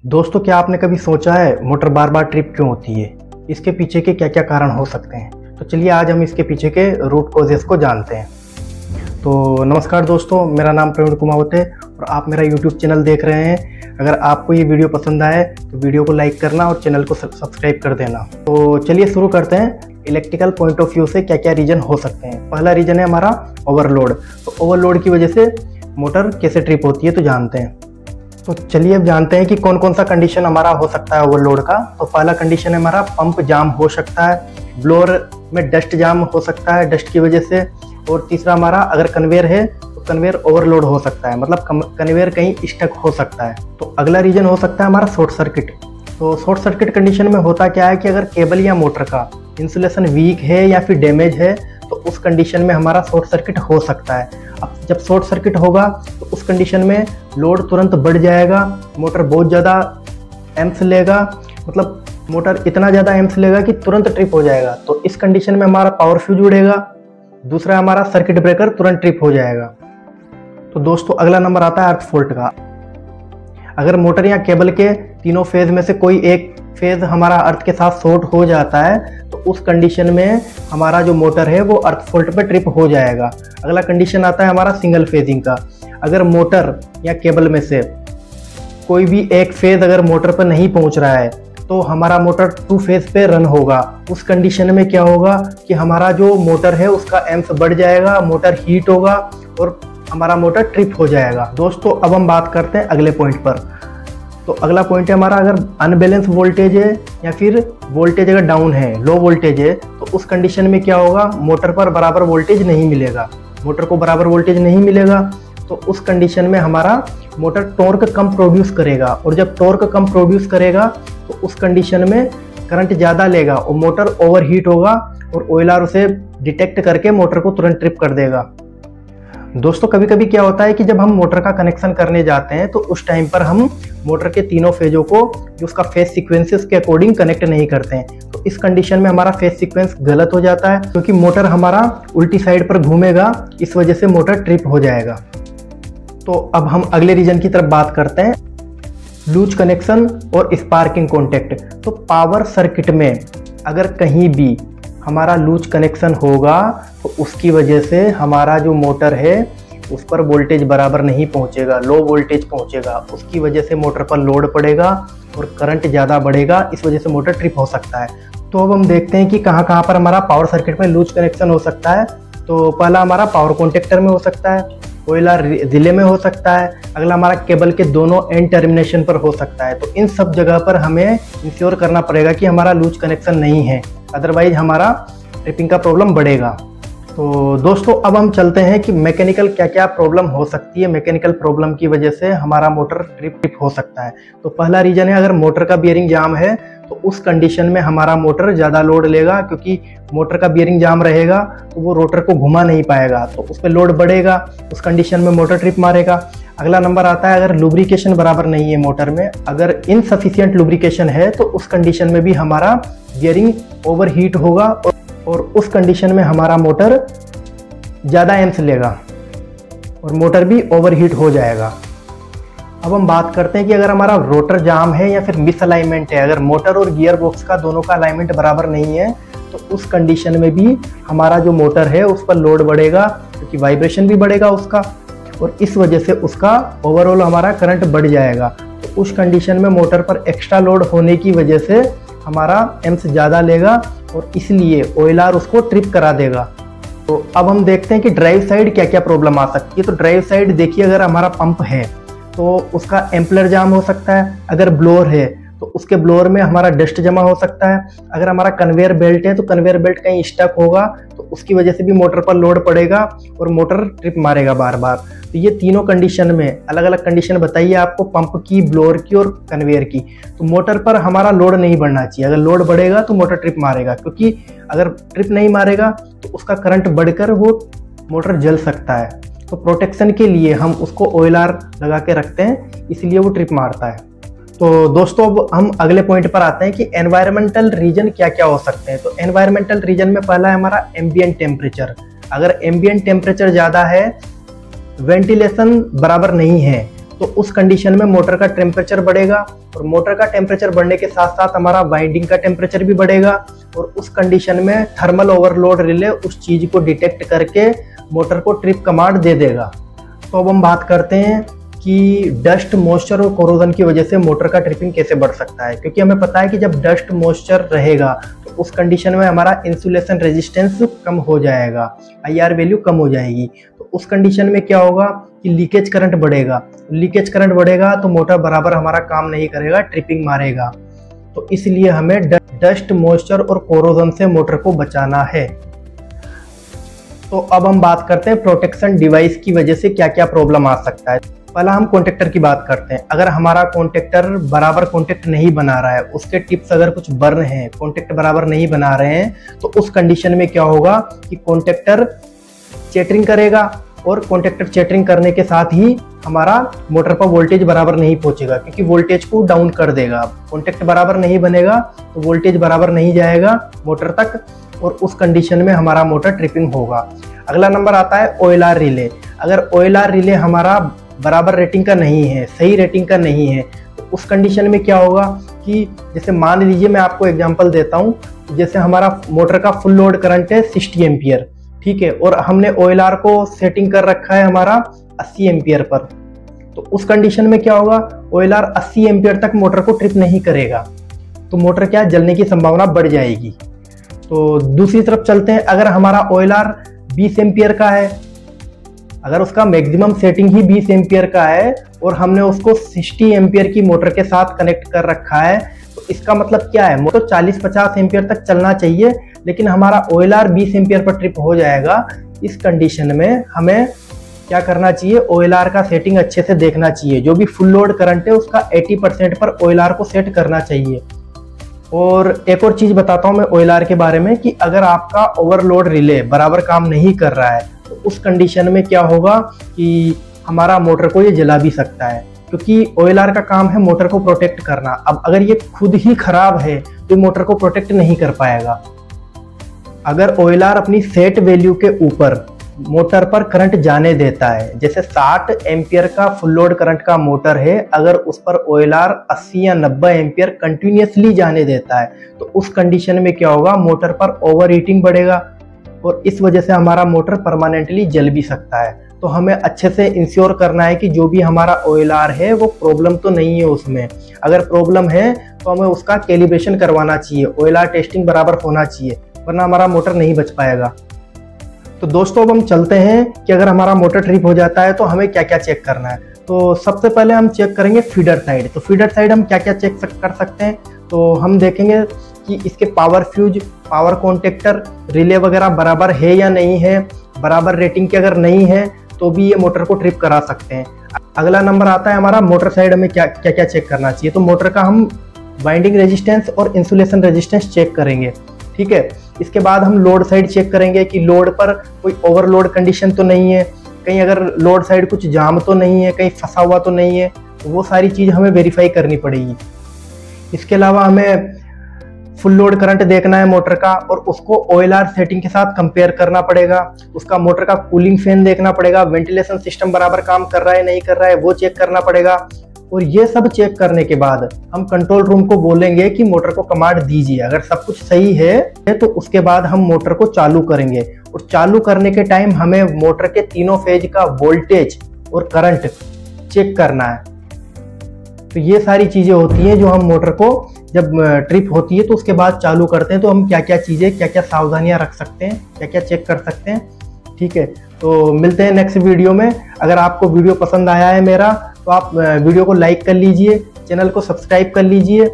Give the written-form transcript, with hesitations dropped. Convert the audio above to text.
दोस्तों, क्या आपने कभी सोचा है मोटर बार बार ट्रिप क्यों होती है? इसके पीछे के क्या क्या कारण हो सकते हैं? तो चलिए आज हम इसके पीछे के रूट कॉजेस को जानते हैं। तो नमस्कार दोस्तों, मेरा नाम प्रवीण कुमावत है और आप मेरा यूट्यूब चैनल देख रहे हैं। अगर आपको ये वीडियो पसंद आए तो वीडियो को लाइक करना और चैनल को सब्सक्राइब कर देना। तो चलिए शुरू करते हैं। इलेक्ट्रिकल पॉइंट ऑफ व्यू से क्या क्या रीजन हो सकते हैं। पहला रीजन है हमारा ओवरलोड। तो ओवरलोड की वजह से मोटर कैसे ट्रिप होती है तो जानते हैं। तो चलिए अब जानते हैं कि कौन कौन सा कंडीशन हमारा हो सकता है ओवरलोड का। तो पहला कंडीशन है हमारा पंप जाम हो सकता है, ब्लोअर में डस्ट जाम हो सकता है डस्ट की वजह से, और तीसरा हमारा अगर कन्वेयर है तो कन्वेयर ओवरलोड हो सकता है, मतलब कन्वेयर कहीं स्टक हो सकता है। तो अगला रीजन हो सकता है हमारा शॉर्ट सर्किट। तो शॉर्ट सर्किट कंडीशन में होता क्या है कि अगर केबल या मोटर का इंसुलेशन वीक है या फिर डैमेज है तो उस कंडीशन में हमारा शॉर्ट सर्किट हो सकता है। अब जब शॉर्ट सर्किट होगा तो उस कंडीशन में लोड तुरंत बढ़ जाएगा, मोटर बहुत ज़्यादा एम्प्स लेगा, मतलब मोटर इतना ज़्यादा एम्प्स लेगा कि तुरंत ट्रिप हो जाएगा। तो इस कंडीशन में हमारा पावर फ्यूज उड़ेगा, दूसरा हमारा सर्किट ब्रेकर तुरंत ट्रिप हो जाएगा। तो दोस्तों अगला नंबर आता है अर्थ फॉल्ट का। अगर मोटर या केबल के तीनों फेज में से कोई एक फेज हमारा अर्थ के साथ शॉर्ट हो जाता है तो उस कंडीशन में हमारा जो मोटर है वो अर्थ फॉल्ट पे ट्रिप हो जाएगा। अगला कंडीशन आता है हमारा सिंगल फेजिंग का। अगर मोटर या केबल में से कोई भी एक फेज अगर मोटर पर नहीं पहुंच रहा है तो हमारा मोटर टू फेज पे रन होगा। उस कंडीशन में क्या होगा कि हमारा जो मोटर है उसका एम्प्स बढ़ जाएगा, मोटर हीट होगा और हमारा मोटर ट्रिप हो जाएगा। दोस्तों अब हम बात करते हैं अगले पॉइंट पर। तो अगला पॉइंट है हमारा अगर अनबैलेंस वोल्टेज है या फिर वोल्टेज अगर डाउन है, लो वोल्टेज है, तो उस कंडीशन में क्या होगा, मोटर पर बराबर वोल्टेज नहीं मिलेगा, मोटर को बराबर वोल्टेज नहीं मिलेगा। तो उस कंडीशन में हमारा मोटर टॉर्क कम प्रोड्यूस करेगा, और जब टॉर्क कम प्रोड्यूस करेगा तो उस कंडीशन में करंट ज़्यादा लेगा और मोटर ओवरहीट होगा और ऑयलर उसे डिटेक्ट करके मोटर को तुरंत ट्रिप कर देगा। दोस्तों कभी कभी क्या होता है कि जब हम मोटर का कनेक्शन करने जाते हैं तो उस टाइम पर हम मोटर के तीनों फेजों को जो उसका फेज सीक्वेंसेस के अकॉर्डिंग कनेक्ट नहीं करते हैं। तो इस कंडीशन में हमारा फेज सीक्वेंस गलत हो जाता है क्योंकि मोटर हमारा उल्टी साइड पर घूमेगा, इस वजह से मोटर ट्रिप हो जाएगा। तो अब हम अगले रीजन की तरफ बात करते हैं, लूज कनेक्शन और स्पार्किंग कॉन्टेक्ट। तो पावर सर्किट में अगर कहीं भी हमारा लूज कनेक्शन होगा तो उसकी वजह से हमारा जो मोटर है उस पर वोल्टेज बराबर नहीं पहुंचेगा, लो वोल्टेज पहुंचेगा। उसकी वजह से मोटर पर लोड पड़ेगा और करंट ज़्यादा बढ़ेगा, इस वजह से मोटर ट्रिप हो सकता है। तो अब हम देखते हैं कि कहाँ कहाँ पर हमारा पावर सर्किट में लूज कनेक्शन हो सकता है। तो पहला हमारा पावर कॉन्टेक्टर में हो सकता है, ऑयलर रिले में हो सकता है, अगला हमारा केबल के दोनों एंड टर्मिनेशन पर हो सकता है। तो इन सब जगह पर हमें इंश्योर करना पड़ेगा कि हमारा लूज कनेक्शन नहीं है, अदरवाइज हमारा ट्रिपिंग का प्रॉब्लम बढ़ेगा। तो दोस्तों अब हम चलते हैं कि मैकेनिकल क्या क्या प्रॉब्लम हो सकती है, मैकेनिकल प्रॉब्लम की वजह से हमारा मोटर ट्रिप हो सकता है। तो पहला रीजन है अगर मोटर का बियरिंग जाम है तो उस कंडीशन में हमारा मोटर ज़्यादा लोड लेगा, क्योंकि मोटर का बियरिंग जाम रहेगा तो वो रोटर को घुमा नहीं पाएगा, तो उस पर लोड बढ़ेगा, उस कंडीशन में मोटर ट्रिप मारेगा। अगला नंबर आता है अगर लुब्रिकेशन बराबर नहीं है मोटर में, अगर इनसफिशिएंट लुब्रिकेशन है तो उस कंडीशन में भी हमारा बियरिंग ओवरहीट होगा और उस कंडीशन में हमारा मोटर ज़्यादा एम्प्स लेगा और मोटर भी ओवरहीट हो जाएगा। अब हम बात करते हैं कि अगर हमारा रोटर जाम है या फिर मिस अलाइनमेंट है, अगर मोटर और गियर बॉक्स का दोनों का अलाइनमेंट बराबर नहीं है तो उस कंडीशन में भी हमारा जो मोटर है उस पर लोड बढ़ेगा, क्योंकि वाइब्रेशन भी बढ़ेगा उसका, और इस वजह से उसका ओवरऑल हमारा करंट बढ़ जाएगा। तो उस कंडीशन में मोटर पर एक्स्ट्रा लोड होने की वजह से हमारा एम्प्स ज़्यादा लेगा और इसलिए ऑयलर उसको ट्रिप करा देगा। तो अब हम देखते हैं कि ड्राइव साइड क्या क्या प्रॉब्लम आ सकती है। तो ड्राइव साइड देखिए, अगर हमारा पंप है तो उसका एम्पलर जाम हो सकता है, अगर ब्लोअर है तो उसके ब्लोअर में हमारा डस्ट जमा हो सकता है, अगर हमारा कन्वेयर बेल्ट है तो कन्वेयर बेल्ट कहीं स्टक होगा तो उसकी वजह से भी मोटर पर लोड पड़ेगा और मोटर ट्रिप मारेगा बार बार। तो ये तीनों कंडीशन में अलग अलग कंडीशन बताइए आपको, पंप की, ब्लोअर की और कन्वेयर की। तो मोटर पर हमारा लोड नहीं बढ़ना चाहिए, अगर लोड बढ़ेगा तो मोटर ट्रिप मारेगा, क्योंकि अगर ट्रिप नहीं मारेगा तो उसका करंट बढ़कर वो मोटर जल सकता है। तो प्रोटेक्शन के लिए हम उसको ऑयलर लगा के रखते हैं, इसलिए वो ट्रिप मारता है। तो दोस्तों अब हम अगले पॉइंट पर आते हैं कि एनवायरमेंटल रीजन क्या क्या हो सकते हैं। तो एनवायरमेंटल रीजन में पहला है हमारा एम्बिएंट टेम्परेचर। अगर एम्बिएंट टेम्परेचर ज़्यादा है, वेंटिलेशन बराबर नहीं है, तो उस कंडीशन में मोटर का टेम्परेचर बढ़ेगा और मोटर का टेम्परेचर बढ़ने के साथ साथ हमारा वाइंडिंग का टेम्परेचर भी बढ़ेगा और उस कंडीशन में थर्मल ओवरलोड रिले उस चीज को डिटेक्ट करके मोटर को ट्रिप कमांड दे देगा। तो अब हम बात करते हैं कि डस्ट, मॉइस्चर और कोरोजन की वजह से मोटर का ट्रिपिंग कैसे बढ़ सकता है, क्योंकि हमें पता है कि जब डस्ट मॉइस्चर रहेगा तो उस कंडीशन में हमारा इंसुलेशन रेजिस्टेंस कम हो जाएगा, IR वैल्यू कम हो जाएगी। तो उस कंडीशन में क्या होगा कि लीकेज करंट बढ़ेगा, लीकेज करंट बढ़ेगा तो मोटर बराबर हमारा काम नहीं करेगा, ट्रिपिंग मारेगा। तो इसलिए हमें डस्ट, मॉइस्चर और कोरोजन से मोटर को बचाना है। तो अब हम बात करते हैं प्रोटेक्शन डिवाइस की वजह से क्या क्या प्रॉब्लम आ सकता है। पहला हम कॉन्टेक्टर की बात करते हैं। अगर हमारा कॉन्टेक्टर बराबर कॉन्टेक्ट नहीं बना रहा है, उसके टिप्स अगर कुछ बर्न हैं, कॉन्टेक्ट बराबर नहीं बना रहे हैं, तो उस कंडीशन में क्या होगा कि कॉन्टेक्टर चेटरिंग करेगा और कॉन्टेक्टर चेटरिंग करने के साथ ही हमारा मोटर पर वोल्टेज बराबर नहीं पहुंचेगा, क्योंकि वोल्टेज को डाउन कर देगा। कॉन्टेक्ट बराबर नहीं बनेगा तो वोल्टेज बराबर नहीं जाएगा मोटर तक और उस कंडीशन में हमारा मोटर ट्रिपिंग होगा। अगला नंबर आता है OLR रिले। अगर OLR रिले हमारा बराबर रेटिंग का नहीं है, सही रेटिंग का नहीं है, तो उस कंडीशन में क्या होगा कि जैसे मान लीजिए, मैं आपको एग्जांपल देता हूँ, जैसे हमारा मोटर का फुल लोड करंट है 60 एम्पियर, ठीक है, और हमने OLR को सेटिंग कर रखा है हमारा 80 एम्पियर पर। तो उस कंडीशन में क्या होगा, OLR 80 एम्पियर तक मोटर को ट्रिप नहीं करेगा, तो मोटर क्या जलने की संभावना बढ़ जाएगी। तो दूसरी तरफ चलते हैं। अगर हमारा OLR 20 एम्पियर का है, अगर उसका मैक्सिमम सेटिंग ही 20 एम्पियर का है और हमने उसको 60 एम्पियर की मोटर के साथ कनेक्ट कर रखा है, तो इसका मतलब क्या है, मोटर 40-50 एम्पियर तक चलना चाहिए, लेकिन हमारा OLR 20 एम्पियर पर ट्रिप हो जाएगा। इस कंडीशन में हमें क्या करना चाहिए, OLR का सेटिंग अच्छे से देखना चाहिए। जो भी फुल लोड करंट है उसका 80% पर OLR को सेट करना चाहिए। और एक और चीज बताता हूं मैं OLR के बारे में कि अगर आपका ओवरलोड रिले बराबर काम नहीं कर रहा है तो उस कंडीशन में क्या होगा कि हमारा मोटर को ये जला भी सकता है, क्योंकि OLR का काम है मोटर को प्रोटेक्ट करना। अब अगर ये खुद ही खराब है तो मोटर को प्रोटेक्ट नहीं कर पाएगा। अगर OLR अपनी सेट वैल्यू के ऊपर मोटर पर करंट जाने देता है, जैसे 60 एम्पियर का फुल लोड करंट का मोटर है, अगर उस पर OLR 80 या 90 एम्पियर कंटिन्यूसली जाने देता है, तो उस कंडीशन में क्या होगा, मोटर पर ओवर हीटिंग बढ़ेगा और इस वजह से हमारा मोटर परमानेंटली जल भी सकता है। तो हमें अच्छे से इंश्योर करना है कि जो भी हमारा OLR है वो प्रॉब्लम तो नहीं है उसमें। अगर प्रॉब्लम है तो हमें उसका कैलिब्रेशन करवाना चाहिए, OLR टेस्टिंग बराबर होना चाहिए, वरना हमारा मोटर नहीं बच पाएगा। तो दोस्तों अब हम चलते हैं कि अगर हमारा मोटर ट्रिप हो जाता है तो हमें क्या क्या चेक करना है। तो सबसे पहले हम चेक करेंगे फीडर साइड। तो फीडर साइड हम क्या क्या चेक कर सकते हैं, तो हम देखेंगे कि इसके power fuse, power contactor, relay वगैरह बराबर है या नहीं है। बराबर रेटिंग की अगर नहीं है तो भी ये मोटर को ट्रिप करा सकते हैं। अगला नंबर आता है हमारा मोटर साइड में क्या क्या चेक करना चाहिए। तो मोटर का हम वाइंडिंग रेजिस्टेंस और इंसुलेशन रेजिस्टेंस चेक करेंगे, ठीक है। इसके बाद हम लोड साइड चेक करेंगे कि लोड पर कोई ओवरलोड कंडीशन तो नहीं है, कहीं अगर लोड साइड कुछ जाम तो नहीं है, कहीं फंसा हुआ तो नहीं है, तो वो सारी चीज़ हमें वेरीफाई करनी पड़ेगी। इसके अलावा हमें फुल लोड करंट देखना है मोटर का और उसको OLR सेटिंग के साथ कंपेयर करना पड़ेगा। उसका मोटर का कूलिंग फैन देखना पड़ेगा, वेंटिलेशन सिस्टम बराबर काम कर रहा है नहीं कर रहा है वो चेक करना पड़ेगा। और ये सब चेक करने के बाद हम कंट्रोल रूम को बोलेंगे कि मोटर को कमांड दीजिए। अगर सब कुछ सही है तो उसके बाद हम मोटर को चालू करेंगे और चालू करने के टाइम हमें मोटर के तीनों फेज का वोल्टेज और करंट चेक करना है। तो ये सारी चीजें होती हैं जो हम मोटर को जब ट्रिप होती है तो उसके बाद चालू करते हैं। तो हम क्या क्या चीजें, क्या क्या सावधानियां रख सकते हैं, क्या क्या चेक कर सकते हैं, ठीक है। तो मिलते हैं नेक्स्ट वीडियो में। अगर आपको वीडियो पसंद आया है मेरा तो आप वीडियो को लाइक कर लीजिए, चैनल को सब्सक्राइब कर लीजिए